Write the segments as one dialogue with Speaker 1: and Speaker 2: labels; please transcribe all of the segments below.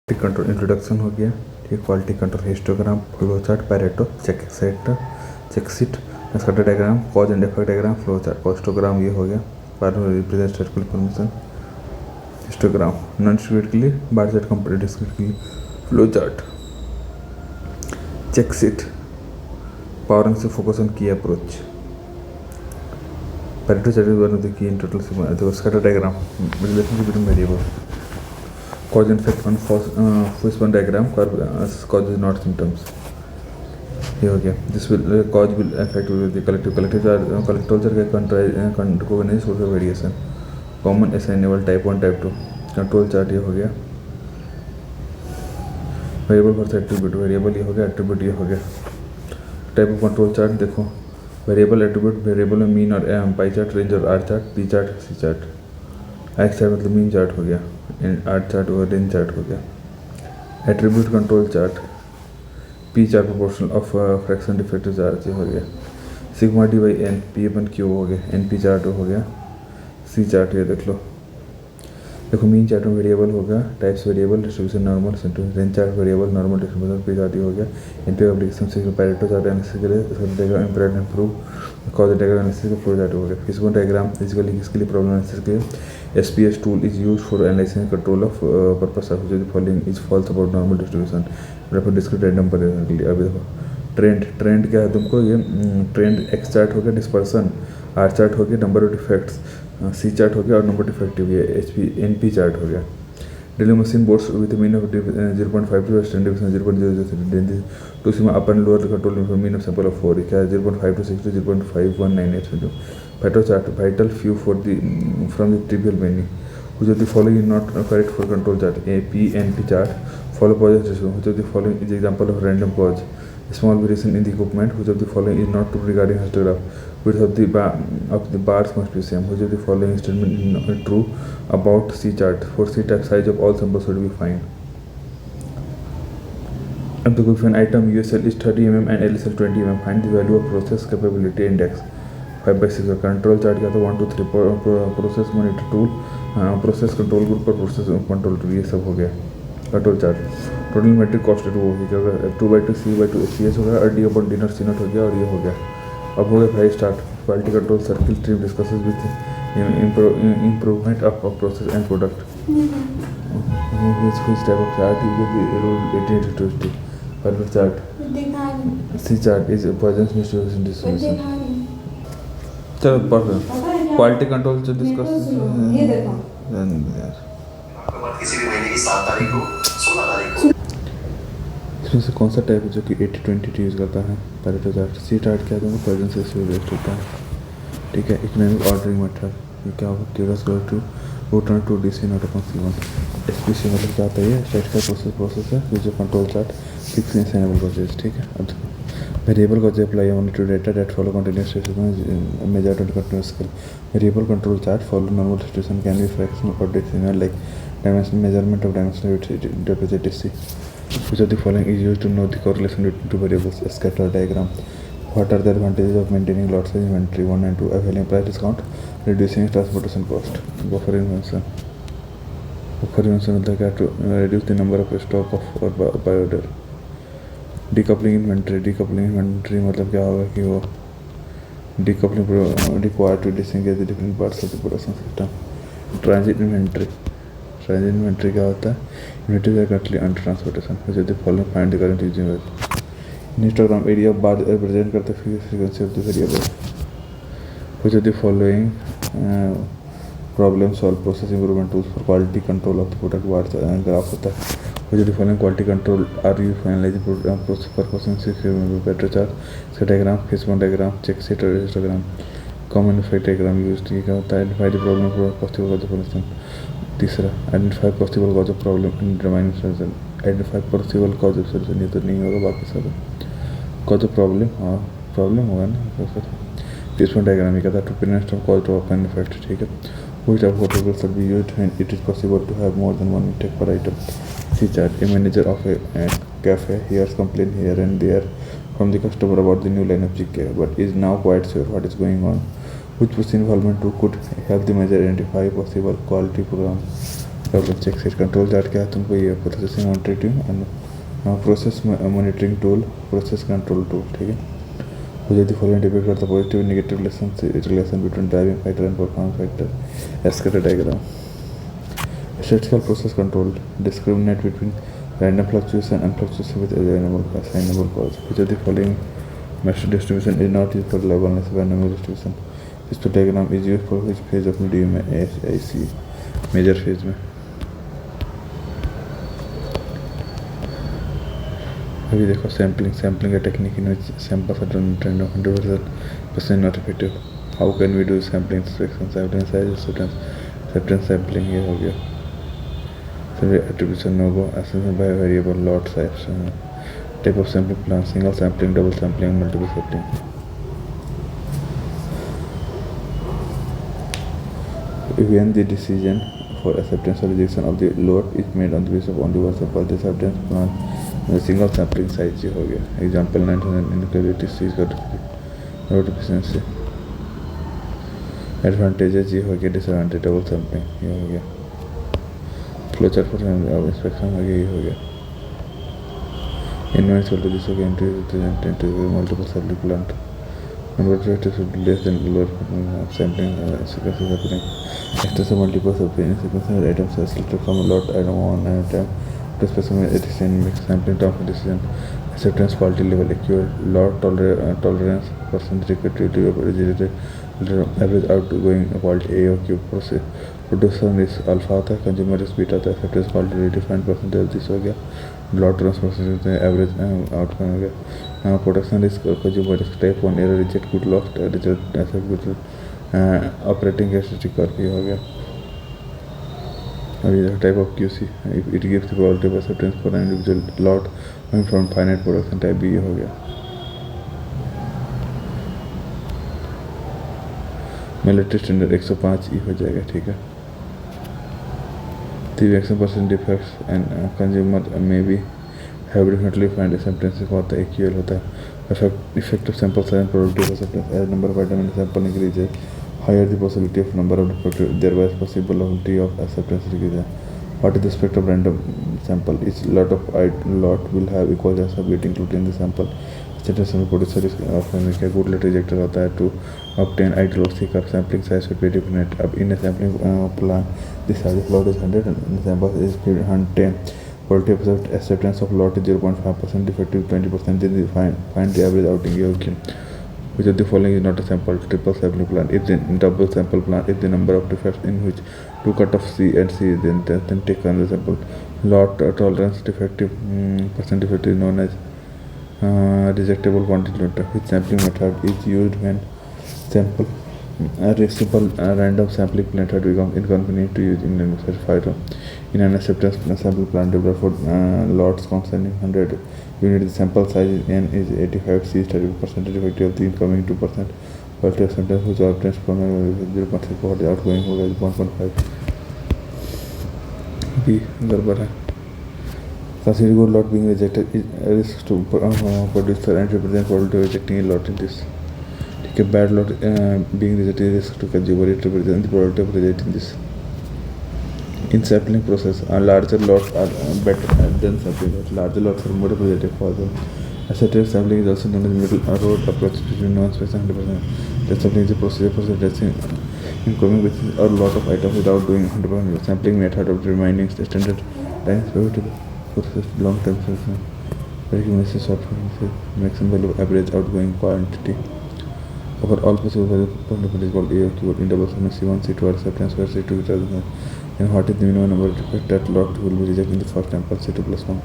Speaker 1: Quality control introduction हो गया। ठीक, quality control histogram, flow chart, Pareto, check set, check sheet, scatter diagram, cause and effect diagram, flow chart, histogram ये हो गया। बाद में represent statistical information, histogram non discrete के लिए, बार चार्ट कंप्लीट डिस्क्रीट के लिए, flow chart, check sheet, power से focus on key approach, Pareto chart is one of the key in total, scatter diagram, relationship between variable, cause and effect on Fishbone diagram, cause is not symptoms. ये हो गया। This will cause will affect the collective control source of variation, common assignable type 1 type 2, control chart ये हो गया। Variable versus attribute, variable ये हो गया, attribute ये हो गया। टाइप ऑफ कंट्रोल चार्ट देखो, वेरिएबल एट्रीब्यूट, वेरिएबल में मीन और पाई चार्ट, रेंज और R chart, P chart, C chart, X chart मतलब मीन चार्ट हो गया, आर चार्ट और रेंज चार्ट हो गया। Attribute control chart, P chart proportional of fraction defective charge हो गया, sigma D by N, P upon Q हो गया, एन पी चार्ट हो गया, सी चार्ट ये देख लो। देखो मीन चार्ट में वेरिएबल होगा, types variable, distribution normal, range chart variable, normal distribution, P chart हो गया। एन पी एप्लीकेशन से पैरेटो चार्ट एनालिसिस के लिए, improve improve cause diagram analysis का फ्लो चार्ट हो गया। फिजिकल डायग्राम फिजिकली किसके लिए, प्रॉब्लम एनालिसिस के लिए। SPS tool is used for analyzing control of purpose of the following is false about normal distribution, refer discrete random पर अभी देखो ट्रेंड क्या है तुमको, ये ट्रेंड एक्स चार्ट हो गया, डिस्पर्सन आर चार्ट हो गया, number of defects C chart हो गया, और नंबर डिफेक्टिव ये NP चार्ट हो गया। Drilling machine boards with mean of 0.52 standard division 0.003 two sigma upper lower control mean of sample of 4 क्या 0.526 to 0.5198 Vital chart, vital few for the from the trivial menu. Which of the following is not correct for control chart? A, P, N, P chart. Follow cause ratio. Which of the following is example of random cause? Small variation in the equipment. Which of the following is not true regarding histograph? Width of the bars must be same. Which of the following statement is not true about C chart? For C type, size of all samples should be fine. If an item USL is 30 mm and LSL 20 mm, find the value of process capability index. 5/6 का control chart क्या था, 1 2 3 process monitor tool, process control group पर process control tool, ये सब हो गया control chart. Total metric cost वो हो गया, 2/2 C/2 CS हो गया, और D अपॉन D0 C0 हो गया, और ये हो गया। अब हो गया भाई start, quality control circle tree discusses with improvement of process and product, which type of chart is the rule 1820 perfect chart, C chart is Poisson's distribution। चलो क्वालिटी कंट्रोल से डिस्कस, ये देखो किसी भी महीने की 7 तारीख को 16 तारीख को, इसमें से कौन सा टाइप है जो कि 80-20 यूज़ करता है, पैरेटो चार्ट। सी चार्ट क्या है, पॉइजन से वेस्ट होता है। ठीक है, इकोनॉमिक ऑर्डरिंग मेथड, ये क्या होगा, क्यूरस to root to DC not upon C1। SPC मतलब क्या होता है, ये स्टैटिस्टिकल प्रोसेस है जो कंट्रोल चार्ट फिक्स इंसाइनेबल प्रोसेस। ठीक है, अब वेरिएबल को apply only to data that follow continuous measure to continuous scale. Variable control chart follow normal distribution can be fraction और decimal like dimension measurement of dimension depth. Which of the following is used to know the correlation between two variables? Scatter diagram. What are the advantages of maintaining lot size inventory? 1 and 2. Availing price discount, reducing transportation cost. Buffer invention. Buffer invention मतलब क्या, to reduce the number of stock of or by order. Decoupling inventory मतलब क्या होगा कि वो decoupling required to disengage the different parts of the production system. Transit inventory क्या होता है, inventory is currently under transportation, which of the following find the current using value. Histogram area bar represent करते frequency of the variable. Which of the following problem solve process improvement tools for quality control of the product bar graph होता है। Which of the following quality control are you analyzing process for processing better chart, set diagram, Fishbone diagram, check set और histogram, common effect diagram used, ये क्या होता है, identify the problem for possible cause of solution। तीसरा, identify possible cause of problem and determine solution, identify possible cause of solution, ये तो नहीं होगा, बाकी सब cause of problem, हाँ प्रॉब्लम होगा ना। Fishbone diagram ये कहता है to pinpoint cause of an effect। ठीक है, which type of photographs should be used when it is possible to have more than one take per item। C chart, a manager of a cafe hears complaint here and there from the customer about the new line of chicken, but is now quite sure what is going on. Which process involvement tool could help the manager identify possible quality program? Problem check set control chart क्या है तुमको ये processing monitoring process monitoring tool process control tool ठीक है। मुझे यदि following depend करता positive negative relation between driving factor and performance factor escalator diagram. Statistical process control discriminate between random fluctuation and fluctuation with assignable cause. Which of the following measure distribution is not used for reliableness of random distribution? This diagram is used for which phase of medium में AIC major phase में। अभी देखो sampling का technique in samples are done 100% not effective. How can we do sampling sampling size acceptance sampling ये हो गया। Attribution no go assessment by variable lot size type of sampling plan single sampling double sampling multiple sampling। When the decision for acceptance or rejection of the lot is made on the basis of only one sample the acceptance plan with single sampling size ये हो गया। Example 900 inequality C road efficiency advantages ये हो गया disadvantage double sampling ये हो गया। Flowchart for inspection हो गया ये हो गया। इनवाइस वोल्टेज दिस हो गया into multiple sampling plant number of test less than lower sampling sequence happening extra से multiple sampling sequence items selected from lot item one at time to specify addition mix sampling term of decision acceptance quality level accurate lot tolerance percent requested average outgoing quality A Q process producer is alpha था consumer is beta था acceptance quality defined percentage this हो गया। ब्लॉट transfer average outcome हो गया। Production risk consumer risk type one error reject good lost result accept good operating capacity करके हो गया। अभी type of QC it gives the probability of acceptance for an individual lot from finite production type B हो गया। Military standard 105 ई हो जाएगा ठीक है। The reaction percent defects and consumer may be have differently find acceptance का होता है AQL होता है effective sample size and probability of acceptance as number of items in the sample increases higher the possibility of number of defective thereby possibility of acceptance decreases। What is the spectrum of random sample? Each lot will have equal chance of getting included in the sample। Sample producer is क्या good lot rejector होता है to obtain ideal or thicker sampling size should be definite। अब in a sampling plan the size of lot is 100 and the sample is 110 quality of acceptance of lot is 0.5% defective 20% then find the average outing okay। Which of the following is not a sample? Triple sampling plan if the double sample plan if the number of defects in which two cutoff C and C then take another sample। Lot tolerance defective percent defective known as rejectable quantity lot। Which sampling method is used when sample a simple random sampling method becomes inconvenient to use in an certified in an acceptance sample plan developed for lots containing 100 units. The sample size n is 85 C 30% defective of the incoming 2% quality acceptance which obtains from 0.6 for the outgoing होगा 1.5 भी गड़बड़ है। Consider good lot being rejected is a risk to producer and represent probability of rejecting a lot in this। ठीक है bad lot being rejected is risk to consumer it represents the probability of rejecting this। In sampling process, larger lots are better than sampling lots। Larger lots are more representative for them। Accepted sampling is also known as middle road approach between non-space and 100%। That sampling is a procedure for suggesting incoming with a lot of items without doing 100%। Sampling method of determining the standard times favorable process long term solution। Recognition software maximum value of average outgoing quantity over all possible values is called AOQ in double sum C1 C2 acceptance where C2 is rather than and what is the minimum number of defects that lot will be rejected in the first sample C2 plus 1।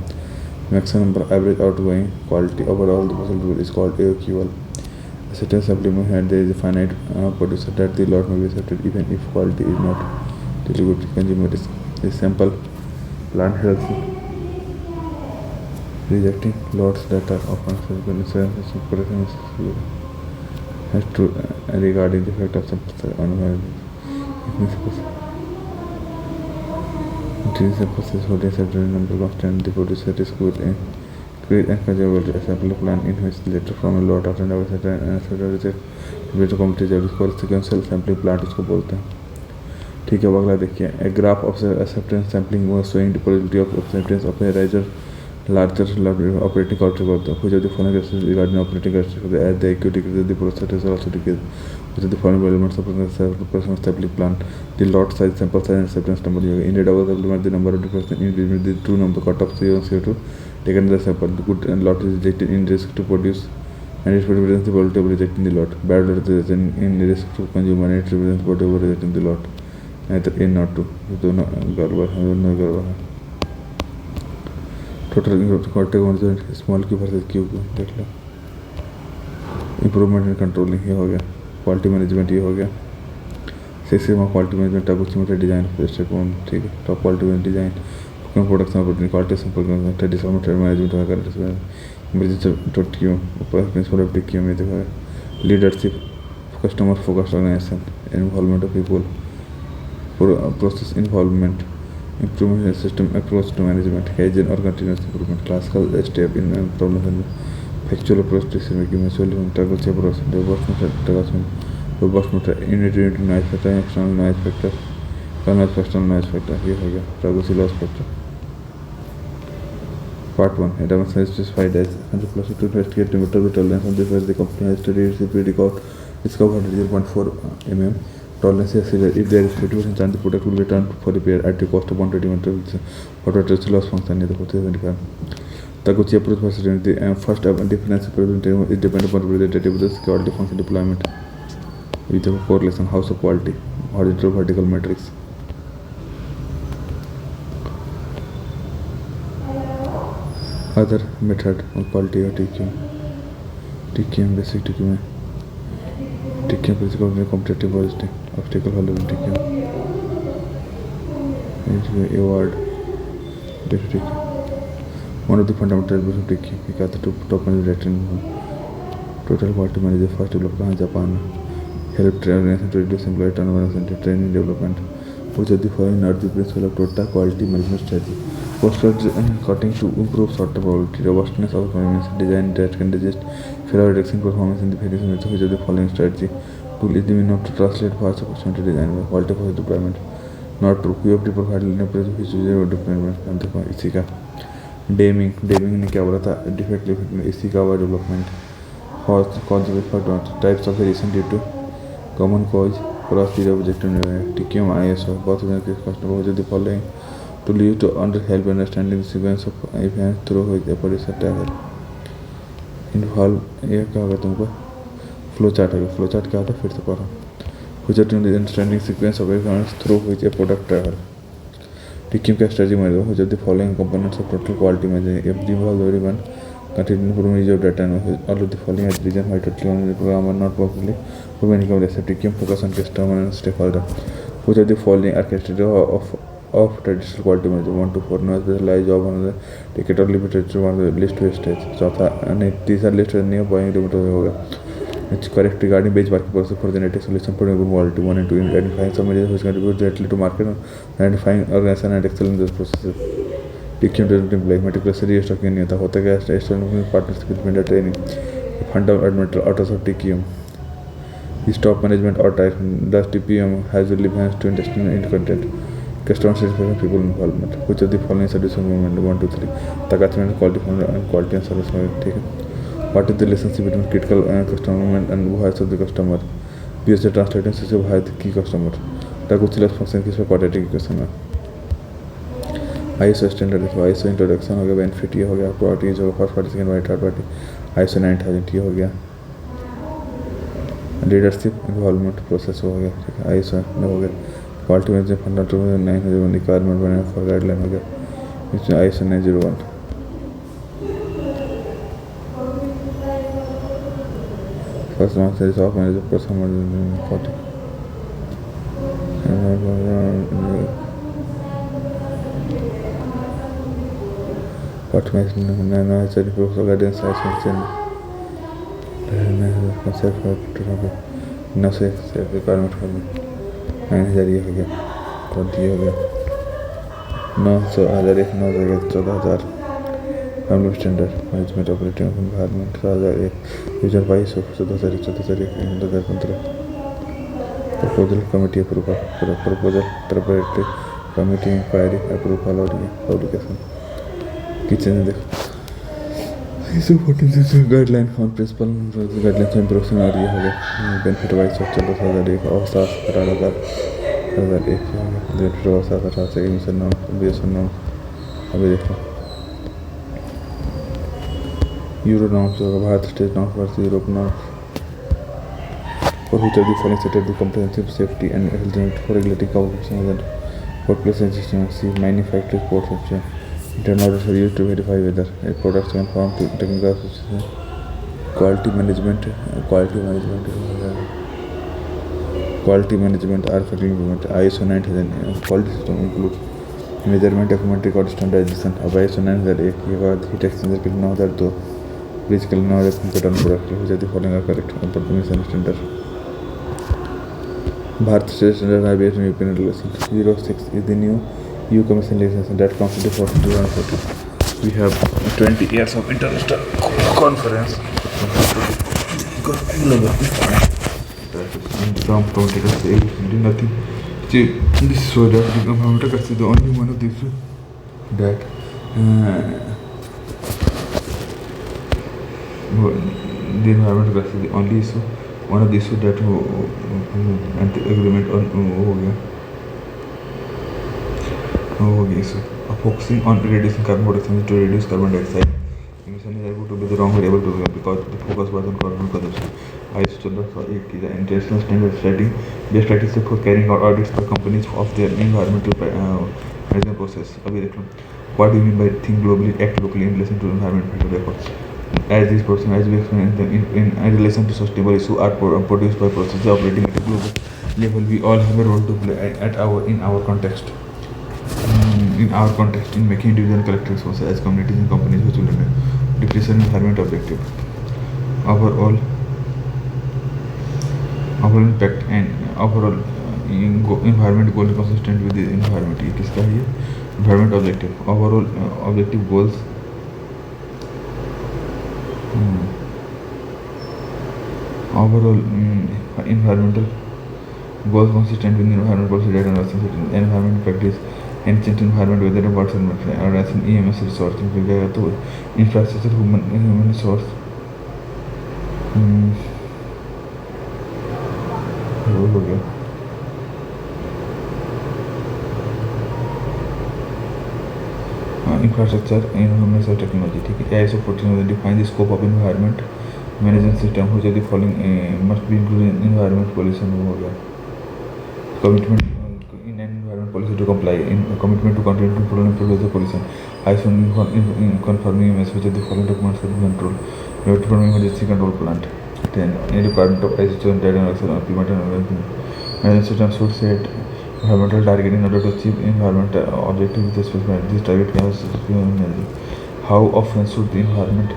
Speaker 1: Maximum number average outgoing quality over all the possible is called AOQL। Acceptance supplement had there is a finite producer that the lot may be accepted even if quality is not delivered to consumer risk। The sample plan helps rejecting lots that are often accepted has to regarding the effect of sample on increase the process for the certain number constant the producer risk will create and conserve a sample plan in which later from a lot of and certain reject with the community जब इसको sequential sampling plant इसको बोलते हैं ठीक है, अब अगला देखिए, a graph of acceptance sampling was showing the probability of acceptance of A riser larger operating cost record, which of the following cases regarding operating cost as the equity decreases, the process is also decreases, which of the following elements of personal sampling plan, the lot size, sample size and acceptance number. In a double supplement, the number of difference in between the two number cut off CO and CO2 taken in the sample. The good lot is rejected in risk to produce, and it represents the probability of rejecting the lot. Bad lot is in risk to consume, and it represents the probability of rejecting the lot. Either A not to, दोनों गड़बड़ है। Total small Q versus Q को देख लो। Improvement in controlling ये हो गया, quality management ये हो गया, system of quality management type of design ठीक है, टॉप क्वालिटी में design production quality sample discount management वगैरह प्रिंसिपल ऑफ टिक्यू में देखो, leadership, customer focused organization, involvement of people, process involvement, improvement in system approach to management, hygiene or continuous improvement, classical step in problem solving, factual approach to decision making, mutual interval approach, robust method, unit noise factor, external noise factor, external noise factor, ये हो गया, privacy loss factor. Part 1. It was specified as 100% to investigate limiter with tolerance on the first the company has to record discovered 0.4 mm. Tolerance is if there is 50% chance the product will return for repair at the cost of 120 meter for total loss function is the 45. The Qty approach was the first difference is dependent upon related to the quality function deployment with a correlation house of quality horizontal vertical matrix. Other method of quality of TQM basic TQM principle of competitive positive obstacle holder TQM award TQM. One of the fundamental elements of TQM is the top management total quality manager first developer Japan help organization to reduce employee turnover and training development, which are the following are the principle of total quality management strategy. Cost cutting to improve short-term probability, robustness of performance, design that can digest failure reduction performance in the various methods, which are the following strategy. Tool is the mean of to translate fast opportunity design by quality for deployment. Not true. QFT provide linear pressure which is zero deployment. and देखो इसी का Deming ने क्या बोला था, defect इसी का हुआ development, cause types of variation due to common cause cross zero objective TQM ISO बहुत कस्टमर जो the following to lead to help understanding the sequence of events through which a producer travel. Involve ये क्या होगा तुमको flow chart होगा, flow chart क्या होता है फिर से पढ़ो, which are the understanding sequence of events through which a product travel. TQM का strategy में which are the following components of total quality measure if the involved everyone continue improvement of data and all of the following as reason why total on the program are not properly implementing of the TQM focus on customer and stakeholder, which are the following architecture of traditional quality measure 1 to 4 no specialized job on the ticket or limited to one list wastage चौथा तीसरा list नहीं point होगा which correct regarding benchmarking process for the network solution for good quality 1 and 2 identifying some measures which contribute directly to market and identifying organization and excel in those processes. TQM doesn't imply meticulously restocking नहीं होता क्या external partners with vendor training fundamental autos of TQM is top management or type thus TPM has relevance to industrial content. Customer satisfaction, people involvement, which of the following solution movement 1 2 3 attachment quality and service ठीक है. What is the relationship between critical and customer movement and voice of the customer? BS translating system है the key customer. The कुछ लस function किस पे quadratic equation है. ISO standard देखो, ISO introduction हो गया, benefit ये हो गया, priority जो first party second party third party, ISO 9000 ये हो गया, leadership involvement process हो गया ठीक है, ISO हो गया, क्वालिटी में फंडामेंटल में 901 रिक्वायरमेंट बने फॉर गाइडलाइन हो गया, इसमें ISO 901 फर्स्ट वन से सॉफ्ट मैनेजर पर समझ 40 में चली प्रोफेसर गाइडेंस लाइसेंस कंसेप्ट न से रिक्वायरमेंट करना 9000 ये हो गया, 20 हो गया, 9,000 14,000 family standard management operating environment 1001 user wise 14,000 14,000 15 Proposal committee approval. Proposal preparatory committee inquiry approval और ये publication. किचन देखो ISO 146 guideline on principle guidelines and production और ये हो गया बेनिफिट वाइज स्ट्रक्चर 2001 और 2001 बेनिफिट और 18 से एमिशन नॉर्म बीएसएन नॉर्म अभी देखो यूरो नॉर्म्स होगा Bharat state norms versus Europe norms for which of the following stated the comprehensive safety and health for regulatory qualifications and workplace and systems manufacturing ports option. Internal orders are used to verify whether a product conform to technical specifications. Quality management are factory implement. ISO 9000 quality system include measurement document record standardization. अब ISO 9001 के बाद heat exchanger bill 9002 basically now the pattern product which are the following are correct performance standard. Bharat State Standard Highways and European Regulation 06 is the new EU Commission legislation that comes into force in 2014. We have 20 years of international conference. Some political say nothing. This is so that the government is the only one of these that the environment is the only issue. One of the issues that agreement on हो गया so focusing on reducing carbon production to reduce carbon dioxide emission is able to be the wrong variable to because the focus was on carbon consumption. ISO standard for the international standard setting best practices for carrying out audits for companies of their environmental management process. अभी देख लो what do you mean by think globally act locally in relation to environment efforts. As these processes, as we explained in relation to sustainable issues are produced by processes operating at a global level, we all have a role to play in our context. In making individual collective responses as communities and companies which will decrease environment objective. Overall impact and overall environment goal is consistent with the environment. ये किसका है ये? Environment objective. Overall objective goals. Overall environmental goals consistent with environmental policy data analysis, environment practice, ancient environment, weather reports and as an EMS resource, infrastructure, human resource. हो गया infrastructure environment and technology. ठीक है ISO 14 define the scope of environment management system which are the following must be included in environment pollution हो गया commitment in environment policy to comply in commitment to continue to prevent pollution ISO confirming which are the following documents for control emergency control plant. Then any requirement of ISO data analysis implementation management system should set environmental target in order to achieve environmental objective with specified this target has energy. How often should the environment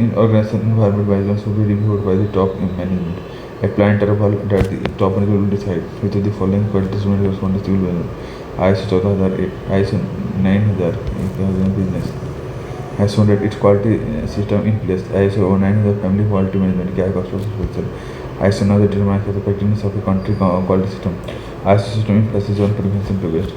Speaker 1: in organization environment guidelines should be reviewed by the top management. A plan interval that the top management will decide which of the following qualities will respond to civil ISO 4008 ISO 9000 business has shown that its quality system in place. ISO 9000 family quality management क्या है cost structure. ISO now determines the effectiveness of a country quality system. ISO system in place is one prevention to waste.